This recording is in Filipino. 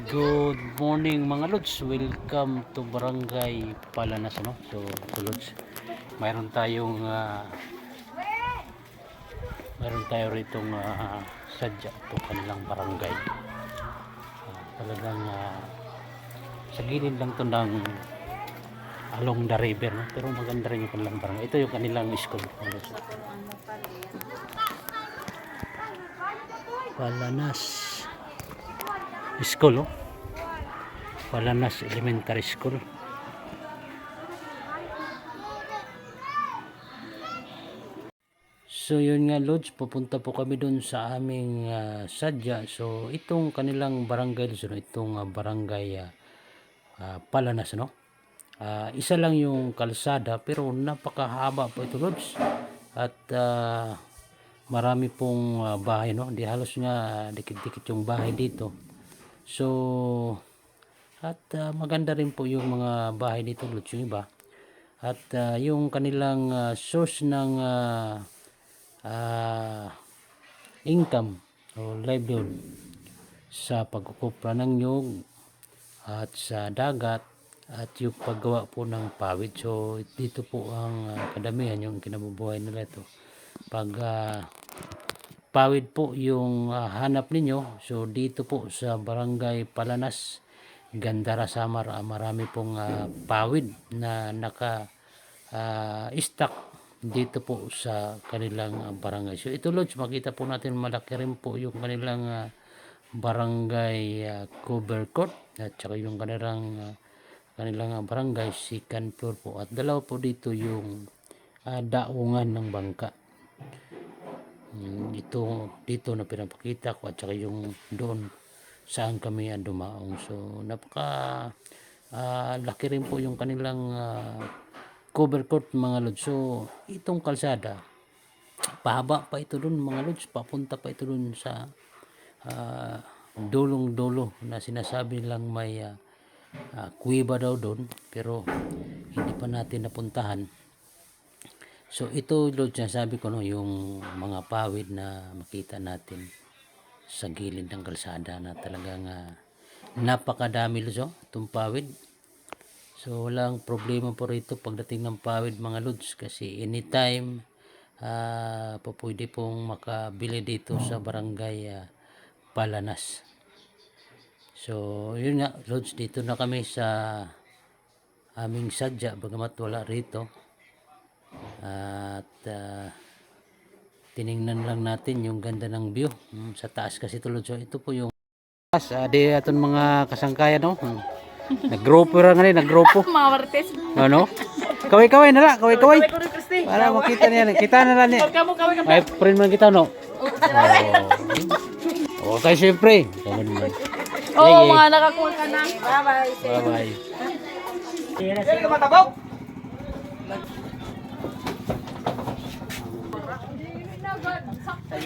Good morning mga lods, welcome to Barangay Palanas, no? So lods, mayroon tayong mayroon tayo ritong sadya itong kanilang barangay. Talagang sa gilid lang to ng along the river, no? Pero maganda rin yung kanilang barangay. Ito yung kanilang school, mga lods. Palanas School, oh. Palanas Elementary School. So yun nga lods, pupunta po kami dun sa aming sadya. So itong kanilang barangay, so itong barangay Palanas, no? Isa lang yung kalsada pero napakahaba po ito lods. At marami pong bahay, no? Di halos nga dikit-dikit yung bahay dito. So at maganda rin po yung mga bahay dito lods, yung iba. At yung kanilang source ng income o livelihood sa pagkukupra ng nyug at sa dagat at yung paggawa po ng pawid. So dito po ang kadamihan yung kinabubuhay nila ito. Pag pawid po yung hanap ninyo, so dito po sa Barangay Palanas, Gandara, Samar, marami pong pawid na naka stock dito po sa kanilang barangay. So ito lods, makita po natin malaki rin po yung kanilang barangay cover court at saka yung kanilang barangay second floor po, at dalawa po dito yung daungan ng bangka. Ito dito na pinapakita ko, at saka yung doon saan kami dumaong. So napaka laki rin po yung kanilang cover court mga lods. So itong kalsada, pahaba pa ito dun mga lods, papunta pa ito dun sa dulong dulo na sinasabi lang may kuweba daw dun, pero hindi pa natin napuntahan. So ito lods, sabi ko, no, yung mga pawid na makita natin sa gilid ng kalsada na talagang napakadami lods, oh, itong pawid. So walang problema po rito pagdating ng pawid mga lods, kasi anytime pwede pong makabili dito sa barangay Palanas. So yun nga lods, dito na kami sa aming sadya bagamat wala rito. At tiningnan lang natin yung ganda ng view sa taas kasi ito lods. So ito po yung taas, di aton mga kasangkayan, no? Naggrupo ra nga ni, naggrupo. Mga martes. Ano? Kaway-kaway na la, kaway-kaway. Para makita niya, kita na lang niya. May friend man kita, no? Oh. Okay, syempre. Oo, mga nakakuha ka na. Bye-bye. Sige ka matabaw. Sakto